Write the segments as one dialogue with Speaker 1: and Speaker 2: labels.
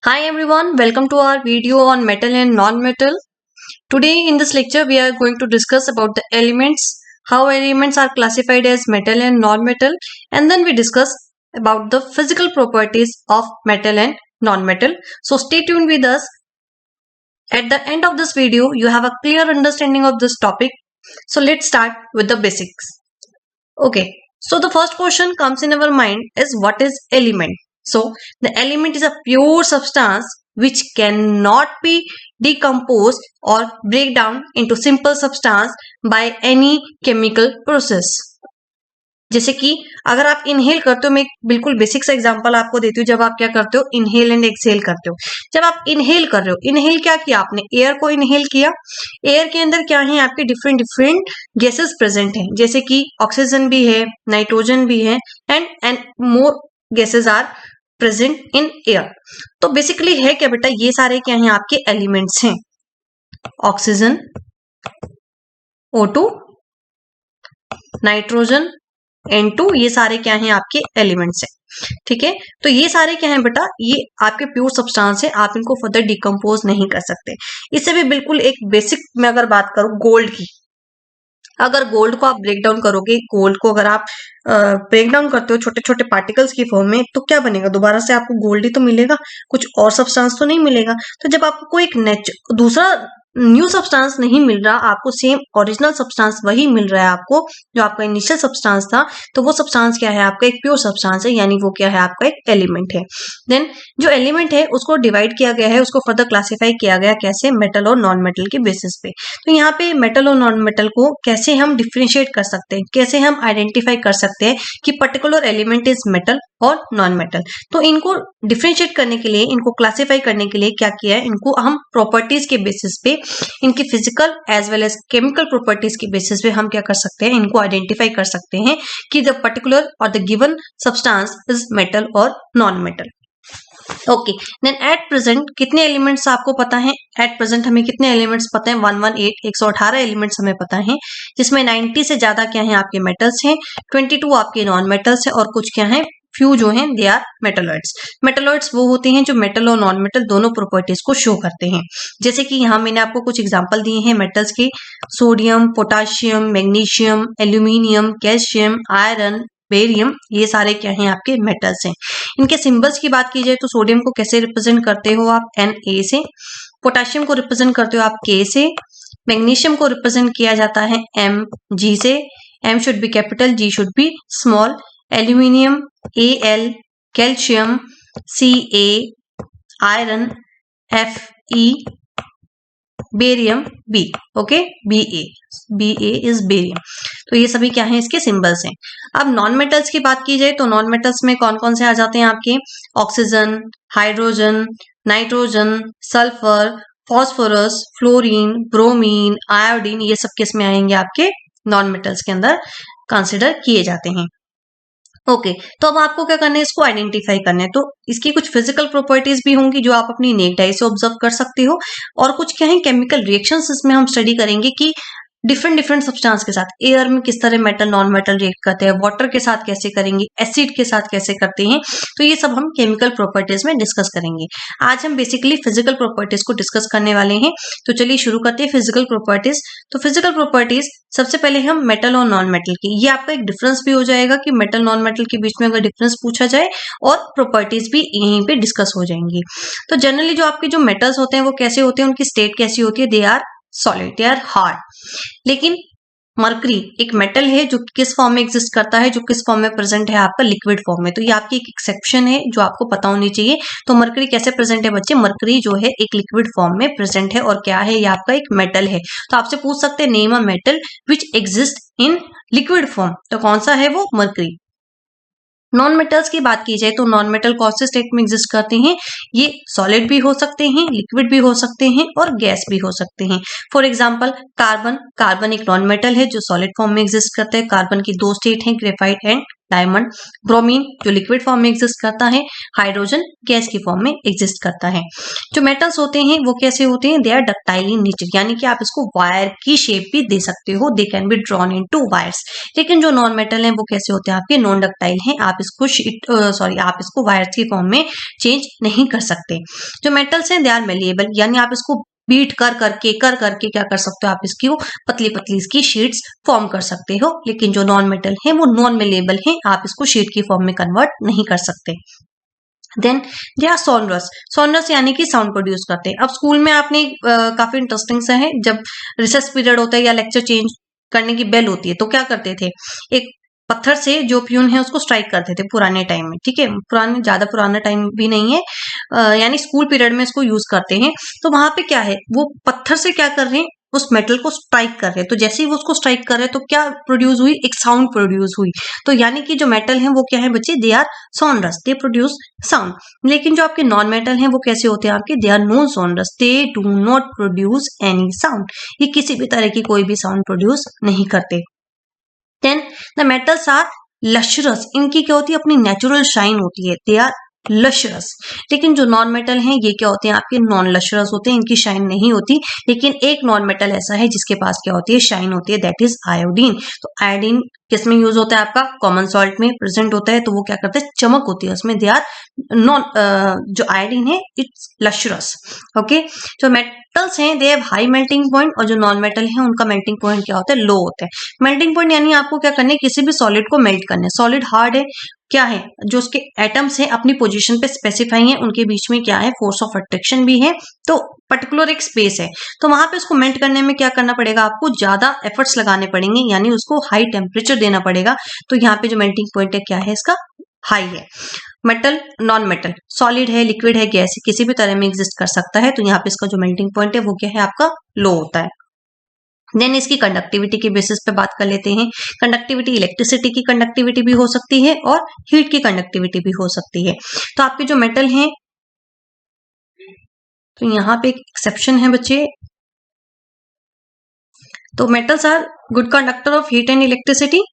Speaker 1: Hi everyone, welcome to our video on metal and non-metal. Today in this lecture we are going to discuss about the elements, how elements are classified as metal and non-metal, and then we discuss about the physical properties of metal and non-metal. So stay tuned with us. At the end of this video you have a clear understanding of this topic. So let's start with the basics. Okay, so the first question comes in our mind is what is element? So the element is a pure substance which cannot be decomposed or break down into simple substance by any chemical process. जैसे कि अगर आप inhale करते हो, मैं एक बिल्कुल basic सा एग्जांपल आपको देती हूँ. जब आप क्या करते हो, इनहेल एंड एक्सहेल करते हो. जब आप इनहेल कर रहे हो, इनहेल क्या किया आपने, एयर को इनहेल किया. एयर के अंदर क्या है, आपके डिफरेंट डिफरेंट गैसेस प्रेजेंट हैं, जैसे कि ऑक्सीजन भी है, नाइट्रोजन भी है, and more gases are present in air. तो बेसिकली है क्या बेटा, ये सारे क्या हैं, आपके एलिमेंट्स हैं. ऑक्सीजन, O2, नाइट्रोजन, N2, ये सारे क्या हैं, आपके एलिमेंट्स हैं. ठीक है, तो ये सारे क्या हैं बेटा, ये आपके प्योर सब्सटेंस है, आप इनको फर्दर डिकम्पोज नहीं कर सकते. इससे भी बिल्कुल एक बेसिक में अगर बात करूं गोल्ड की, अगर गोल्ड को आप ब्रेक डाउन करोगे, गोल्ड को अगर आप ब्रेक डाउन करते हो छोटे छोटे पार्टिकल्स की फॉर्म में, तो क्या बनेगा, दोबारा से आपको गोल्ड ही तो मिलेगा, कुछ और सब्सटेंस तो नहीं मिलेगा. तो जब आपको एक दूसरा न्यू सब्सटेंस नहीं मिल रहा, आपको सेम ओरिजिनल सब्सटेंस वही मिल रहा है आपको जो आपका इनिशियल सब्सटेंस था, तो वो सब्सटेंस क्या है, आपका एक प्योर सब्सटेंस है, यानी वो क्या है, आपका एक एलिमेंट है. देन जो एलिमेंट है उसको डिवाइड किया गया है, उसको फर्दर क्लासिफाई किया गया कैसे, मेटल और नॉन मेटल के बेसिस पे. तो यहाँ पे मेटल और नॉन मेटल को कैसे हम डिफ्रेंशिएट कर सकते हैं, कैसे हम आइडेंटिफाई कर सकते हैं कि particular element is metal or non metal. तो इनको डिफ्रेंशिएट करने के लिए, इनको क्लासिफाई करने के लिए क्या किया है, इनको हम प्रॉपर्टीज के बेसिस पे, इनकी physical as well as chemical properties के बेसिस पे हम क्या कर सकते हैं, इनको आइडेंटिफाई कर सकते हैं कि the particular or the given substance is metal or non metal. Okay, then at present कितने एलिमेंट्स आपको पता है, एट प्रेजेंट हमें कितने एलिमेंट्स पता है, 118 एलिमेंट्स हमें पता है, जिसमें 90 से ज्यादा क्या है, आपके मेटल्स हैं, 22 आपके नॉन मेटल्स हैं, और कुछ क्या है, फ्यू जो हैं दे आर मेटलॉइड्स. मेटलॉइड्स वो होते हैं जो मेटल और नॉन मेटल दोनों प्रॉपर्टीज को शो करते हैं. जैसे कि यहाँ मैंने आपको कुछ एग्जांपल दिए हैं मेटल्स के, sodium, potassium, magnesium, aluminium, calcium, iron, barium, ये सारे क्या हैं, आपके मेटल्स हैं. इनके सिंबल्स की बात की जाए तो सोडियम को कैसे रिप्रेजेंट करते हो आप, Na से. पोटाशियम को रिप्रेजेंट करते हो आप K से. मैग्नीशियम को रिप्रेजेंट किया जाता है Mg से. M should be capital, G should be small. Aluminium Al, calcium Ca, iron Fe, barium B. Okay, Ba is barium. तो ये सभी क्या है, इसके सिंबल्स हैं. अब नॉन मेटल्स की बात की जाए तो नॉन मेटल्स में कौन कौन से आ जाते हैं आपके, oxygen, hydrogen, nitrogen, sulphur, phosphorus, fluorine, bromine, iodine, ये सब किस में आएंगे, आपके नॉन मेटल्स के अंदर कंसिडर किए जाते हैं. ओके, तो अब आपको क्या करना है, इसको आइडेंटिफाई करना है. तो इसकी कुछ फिजिकल प्रॉपर्टीज भी होंगी जो आप अपनी नेक्ड आई से ऑब्जर्व कर सकते हो, और कुछ क्या है, केमिकल रिएक्शंस इसमें हम स्टडी करेंगे कि डिफरेंट डिफरेंट सब्सटेंस के साथ एयर में किस तरह मेटल नॉन मेटल रिएक्ट करते हैं, वाटर के साथ कैसे करेंगे, एसिड के साथ कैसे करते हैं. तो ये सब हम केमिकल प्रॉपर्टीज में डिस्कस करेंगे. आज हम बेसिकली फिजिकल प्रॉपर्टीज को डिस्कस करने वाले हैं. तो चलिए शुरू करते हैं फिजिकल प्रॉपर्टीज. तो फिजिकल प्रॉपर्टीज सबसे पहले हम मेटल और नॉन मेटल की, ये आपका एक डिफरेंस भी हो जाएगा कि मेटल नॉन मेटल के बीच में अगर डिफरेंस पूछा जाए, और प्रॉपर्टीज भी यहीं पे डिस्कस हो जाएंगी. तो जनरली जो आपके जो मेटल्स होते हैं वो कैसे होते हैं, उनकी स्टेट कैसी होती है, they are solid, they are hard. लेकिन मरकरी एक मेटल है जो किस फॉर्म में एग्जिस्ट करता है, जो किस फॉर्म में प्रेजेंट है, आपका लिक्विड फॉर्म में. तो ये आपकी एक एक्सेप्शन है जो आपको पता होनी चाहिए. तो मरकरी कैसे प्रेजेंट है बच्चे, मरकरी जो है एक लिक्विड फॉर्म में प्रेजेंट है, और क्या है, ये आपका एक मेटल है. तो आपसे पूछ सकते हैं name a metal which exist in liquid form, तो कौन सा है वो, मरकरी. नॉन मेटल्स की बात की जाए तो नॉन मेटल कौन से स्टेट में एग्जिस्ट करते हैं, ये सॉलिड भी हो सकते हैं, लिक्विड भी हो सकते हैं, और गैस भी हो सकते हैं. फॉर एग्जांपल कार्बन, कार्बन एक नॉन मेटल है जो सॉलिड फॉर्म में एग्जिस्ट करता है. कार्बन की दो स्टेट हैं, ग्रेफाइट एंड डायमंड, ब्रोमीन जो लिक्विड फॉर्म में एग्जिस्ट करता है, हाइड्रोजन गैस की फॉर्म में एग्जिस्ट करता है। जो मेटल्स होते हैं वो कैसे होते हैं, they are ductile in nature, यानी कि आप इसको वायर की शेप भी दे सकते हो, they can be drawn into wires. लेकिन जो नॉन मेटल है वो कैसे होते हैं आपके, नॉन डक्टाइल हैं, आप इसको वायर्स की फॉर्म में चेंज नहीं कर सकते। जो मेटल्स हैं दे आर मेलिएबल, यानी आप इसको बीट कर करके क्या कर सकते हो, आप इसकी वो पतली पतली इसकी शीट्स फॉर्म कर सकते हो। लेकिन जो नॉन मेटल है वो नॉन मेलेबल है, आप इसको शीट की फॉर्म में कन्वर्ट नहीं कर सकते। Then they are sonorous, sonorous यानी कि साउंड प्रोड्यूस करते हैं। अब स्कूल में आपने काफी इंटरेस्टिंग सा है, जब रिसेस पीरियड होता है या लेक्चर चेंज करने की बेल होती है तो क्या करते थे, एक पत्थर से जो प्यून है उसको स्ट्राइक करते थे पुराने टाइम में, ठीक है, ज्यादा पुराना टाइम भी नहीं है, यानी स्कूल पीरियड में इसको यूज करते हैं। तो वहां पे क्या है, वो पत्थर से क्या कर रहे हैं, उस मेटल को स्ट्राइक कर रहे हैं। तो जैसे ही वो उसको स्ट्राइक कर रहे हैं तो क्या प्रोड्यूस हुई, एक साउंड प्रोड्यूस हुई। तो यानी कि जो मेटल है वो क्या है बच्चे, they are sonorous, they produce sound. लेकिन जो आपके नॉन मेटल हैं वो कैसे होते हैं आपके, they are non sonorous, they do not produce any sound, ये किसी भी तरह की कोई भी साउंड प्रोड्यूस नहीं करते। देन द मेटल्स आर लशरस, इनकी क्या होती है, अपनी नेचुरल शाइन होती है, दे आर लशरस। लेकिन जो नॉन मेटल हैं ये क्या होते हैं आपके, नॉन लशरस होते हैं, इनकी शाइन नहीं होती। लेकिन एक नॉन मेटल ऐसा है जिसके पास क्या होती है, शाइन होती है, दैट इज आयोडीन। तो आयोडीन किस में यूज होता है आपका, कॉमन सॉल्ट में प्रेजेंट होता है, तो वो क्या करते हैं, चमक होती है उसमें, दे आर नॉन, जो आयोडीन है इट्स लशरस। ओके, जो मेटल्स हैं they have high melting point, और जो नॉन मेटल है उनका मेल्टिंग पॉइंट क्या होता है, लो होता है। मेल्टिंग पॉइंट यानी आपको क्या करना है, किसी भी सॉलिड को मेल्ट करना है। सॉलिड हार्ड है, क्या है, जो उसके एटम्स हैं अपनी पोजीशन पे स्पेसिफाई हैं, उनके बीच में क्या है, फोर्स ऑफ अट्रैक्शन भी है, तो पर्टिकुलर एक स्पेस है, तो वहां पे उसको मेल्ट करने में क्या करना पड़ेगा, आपको ज्यादा एफर्ट्स लगाने पड़ेंगे, यानी उसको हाई टेम्परेचर देना पड़ेगा। तो यहाँ पे जो मेल्टिंग पॉइंट है क्या है इसका, हाई है। मेटल, नॉन मेटल, सॉलिड है, लिक्विड है, गैस है, किसी भी तरह में एग्जिस्ट कर सकता है, तो यहाँ पे इसका जो मेल्टिंग पॉइंट है वो क्या है आपका, लो होता है। देन इसकी कंडक्टिविटी के बेसिस पे बात कर लेते हैं। कंडक्टिविटी, इलेक्ट्रिसिटी की कंडक्टिविटी भी हो सकती है और हीट की कंडक्टिविटी भी हो सकती है। तो आपके जो मेटल हैं, तो यहाँ पे एक एक्सेप्शन है बच्चे, तो metals are good conductor of heat and electricity.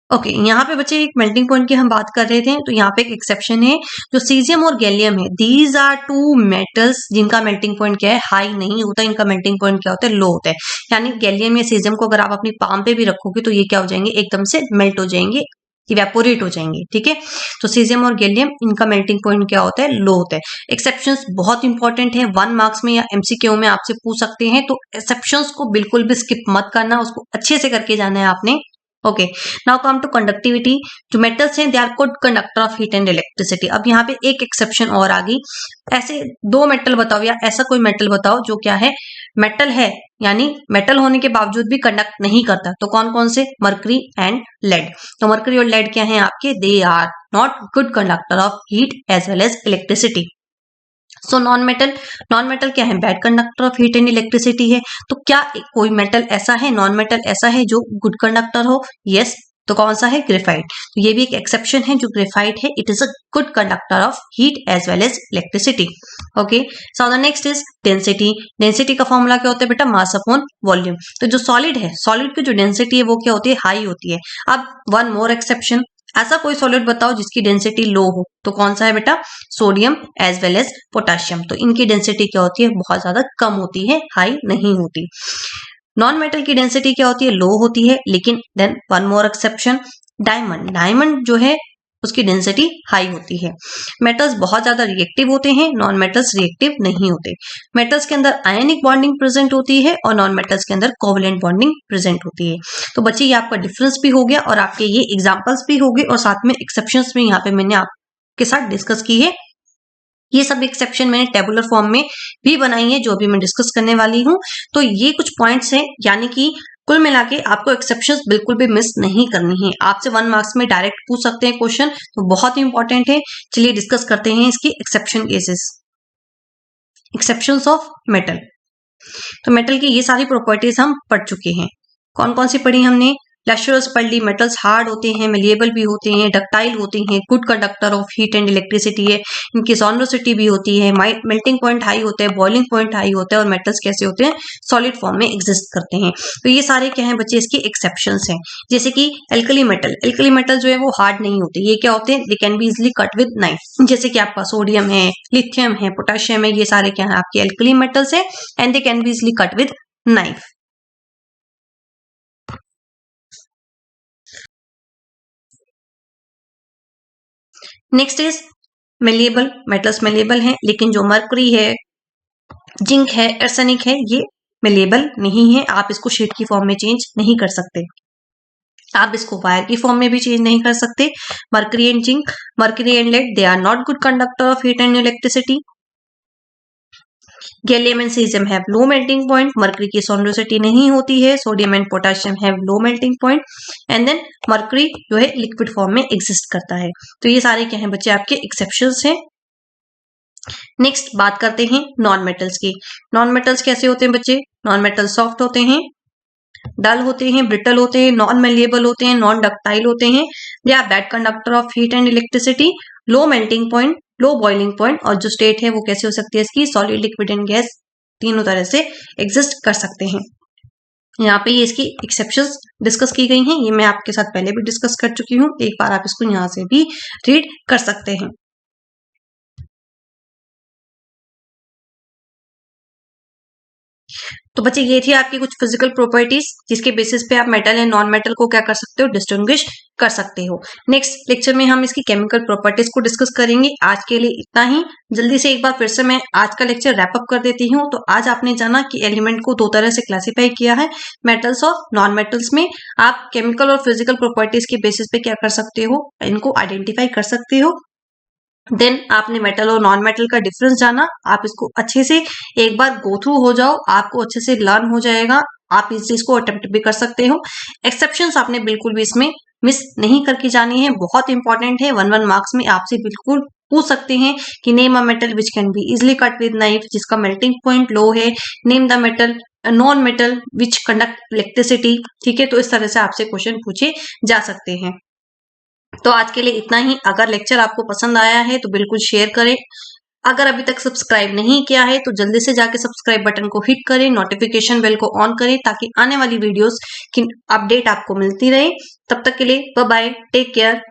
Speaker 1: Okay, यहाँ पे बच्चे एक मेल्टिंग पॉइंट की हम बात कर रहे थे, तो यहाँ पे एक एक्सेप्शन है, जो सीजियम और गैलियम है, दीज आर टू मेटल्स जिनका मेल्टिंग पॉइंट क्या है, हाई नहीं होता, इनका मेल्टिंग पॉइंट क्या होता है, लो होता है। यानी गैलियम या सीजियम को अगर आप अपनी पाम पे भी रखोगे तो ये क्या हो जाएंगे, एकदम से मेल्ट हो जाएंगे, इवेपोरेट हो जाएंगे, ठीक है। तो सीजियम और गैलियम, इनका मेल्टिंग पॉइंट क्या होता है, लो होता है। एक्सेप्शंस बहुत इंपॉर्टेंट है, 1 मार्क्स में या एमसीक्यू में आपसे पूछ सकते हैं, तो एक्सेप्शंस को बिल्कुल भी स्किप मत करना, उसको अच्छे से करके जाना है आपने। Okay, now come to conductivity. जो मेटल्स हैं they are good conductor of heat and electricity. अब यहाँ पे एक एक्सेप्शन और आ गई, ऐसे 2 मेटल बताओ या ऐसा कोई मेटल बताओ जो क्या है, मेटल है यानी मेटल होने के बावजूद भी कंडक्ट नहीं करता, तो कौन कौन से, मरकरी एंड लेड। तो मरकरी और लेड क्या है आपके, they are not good conductor of heat as well as electricity. So non metal क्या है, bad conductor of heat and electricity है। तो क्या कोई मेटल ऐसा है, नॉन मेटल ऐसा है जो गुड कंडक्टर हो, यस, तो कौन सा है, ग्रेफाइट। तो ये भी एक एक्सेप्शन है, जो ग्रेफाइट है it is a good conductor of heat as well as electricity. Okay, so the next is density. Density का फॉर्मूला क्या होता है बेटा, मास अपॉन वॉल्यूम। तो जो सॉलिड है, सॉलिड की जो डेंसिटी है वो क्या होती है, हाई होती है। अब 1 मोर एक्सेप्शन, ऐसा कोई सॉलिड बताओ जिसकी डेंसिटी लो हो, तो कौन सा है बेटा, sodium as well as potassium. तो इनकी डेंसिटी क्या होती है, बहुत ज्यादा कम होती है, हाई नहीं होती। नॉन मेटल की डेंसिटी क्या होती है, लो होती है। लेकिन देन 1 मोर एक्सेप्शन, डायमंड। डायमंड जो है उसकी डेंसिटी हाई होती है। मेटल्स बहुत ज्यादा रिएक्टिव होते हैं, नॉन मेटल्स रिएक्टिव नहीं होते। मेटल्स के अंदर आयनिक बॉन्डिंग प्रेजेंट होती है और नॉन मेटल्स के अंदर कोवलेंट बॉन्डिंग प्रेजेंट होती है। तो बच्चे ये आपका डिफरेंस भी हो गया और आपके ये एग्जांपल्स भी हो गए और साथ में एक्सेप्शंस भी यहाँ पे मैंने आपके साथ डिस्कस की है। ये सब एक्सेप्शन मैंने टेबुलर फॉर्म में भी बनाई है जो अभी मैं डिस्कस करने वाली हूँ। तो ये कुछ पॉइंट्स हैं, यानी कि कुल मिला के आपको एक्सेप्शंस बिल्कुल भी मिस नहीं करनी है। आपसे 1 मार्क्स में डायरेक्ट पूछ सकते हैं क्वेश्चन, तो बहुत ही इंपॉर्टेंट है। चलिए डिस्कस करते हैं इसकी exception cases. Exceptions of metal. तो मेटल की ये सारी प्रॉपर्टीज हम पढ़ चुके हैं। कौन कौन सी पढ़ी हमने, लैशरस पर्ली मेटल्स हार्ड होते हैं, मेलिएबल भी होते हैं, डक्टाइल होते हैं, good conductor of heat and electricity है, इनकी सोनोसिटी भी होती है, मेल्टिंग पॉइंट हाई होता है, बॉइलिंग पॉइंट हाई होता है, और मेटल्स कैसे होते हैं, सॉलिड फॉर्म में एग्जिस्ट करते हैं। तो ये सारे क्या है बच्चे, इसके एक्सेप्शंस हैं। जैसे कि एल्कली मेटल जो है वो हार्ड नहीं होते, ये क्या होते हैं, they can be easily cut with knife. जैसे कि आपका सोडियम है, लिथियम है, पोटेशियम है, ये सारे क्या है आपके एल्कली मेटल्स है and they can be easily cut with knife. Next is malleable metals, malleable हैं, लेकिन जो मरकरी है, जिंक है, आर्सेनिक है, ये मेलिएबल नहीं है। आप इसको शीट की फॉर्म में चेंज नहीं कर सकते, आप इसको वायर की फॉर्म में भी चेंज नहीं कर सकते। Mercury and zinc, mercury and lead, they are not good conductor of heat and electricity. Gallium and caesium have low melting point, mercury की सोनोसिटी नहीं होती है। Sodium and potassium have low melting point and then mercury जो है liquid form में exist करता है। तो ये सारे क्या हैं बच्चे आपके एक्सेप्शंस हैं। नेक्स्ट बात करते हैं नॉन मेटल्स की। नॉन मेटल्स कैसे होते हैं बच्चे, नॉन मेटल सॉफ्ट होते हैं, डल होते हैं, ब्रिटल होते हैं, नॉन मेलिएबल होते हैं, नॉन डक्टाइल होते हैं, they are bad conductor of heat and electricity, low melting point, low boiling point, और जो स्टेट है वो कैसे हो सकती है इसकी, सॉलिड, लिक्विड एंड गैस, तीनों तरह से एग्जिस्ट कर सकते हैं। यहाँ पे ये इसकी एक्सेप्शंस डिस्कस की गई हैं, ये मैं आपके साथ पहले भी डिस्कस कर चुकी हूँ, एक बार आप इसको यहाँ से भी रीड कर सकते हैं। तो बच्चे ये थी आपकी कुछ फिजिकल प्रॉपर्टीज जिसके बेसिस पे आप मेटल एंड नॉन मेटल को क्या कर सकते हो, डिस्टिंग्विश कर सकते हो। नेक्स्ट लेक्चर में हम इसकी केमिकल प्रॉपर्टीज को डिस्कस करेंगे। आज के लिए इतना ही। जल्दी से एक बार फिर से मैं आज का लेक्चर रैप अप कर देती हूँ। तो आज आपने जाना कि एलिमेंट को दो तरह से क्लासिफाई किया है, मेटल्स और नॉन मेटल्स में। आप केमिकल और फिजिकल प्रॉपर्टीज के बेसिस पे क्या कर सकते हो, इनको आइडेंटिफाई कर सकते हो। देन आपने मेटल और नॉन मेटल का डिफरेंस जाना, आप इसको अच्छे से एक बार गो थ्रू हो जाओ, आपको अच्छे से लर्न हो जाएगा, आप इस चीज को अटेम्प्ट भी कर सकते हो। एक्सेप्शंस आपने बिल्कुल भी इसमें मिस नहीं करके जानी है, बहुत इंपॉर्टेंट है। 1 मार्क्स में आपसे बिल्कुल पूछ सकते हैं कि name a metal which can be easily cut with knife, जिसका मेल्टिंग पॉइंट लो है। Name the metal non metal which conduct electricity. ठीक है, तो इस तरह से आपसे क्वेश्चन पूछे जा सकते हैं। तो आज के लिए इतना ही। अगर लेक्चर आपको पसंद आया है तो बिल्कुल शेयर करें। अगर अभी तक सब्सक्राइब नहीं किया है तो जल्दी से जाके सब्सक्राइब बटन को हिट करें, नोटिफिकेशन बेल को ऑन करें ताकि आने वाली वीडियोस की अपडेट आपको मिलती रहे। तब तक के लिए बाय बाय, टेक केयर।